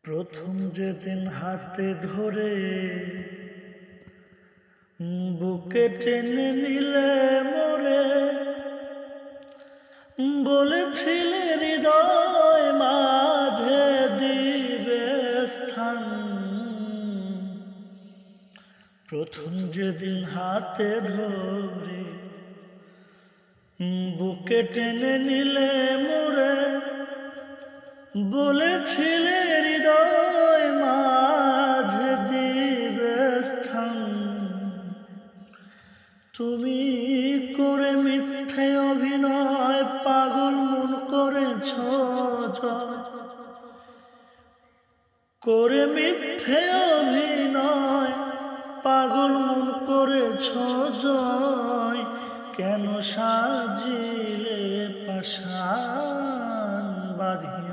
প্রথম যেদিন হাতে ধরে বুকে টেনে নিলে মোরে, বলেছিলে হৃদয় মাঝে দিবে স্থান। প্রথম যেদিন হাতে ধরে বুকে টেনে নিলে মোরে, বলেছিলে হৃদয় মাঝে দিবে স্থান। তুমি করে মিথ্যে অভিনয় পাগল মন করেছ জয়, করে মিথ্যে অভিনয় পাগল মন করেছ জয়। কেন সাজিলে পাষাণ বাঁধিয়া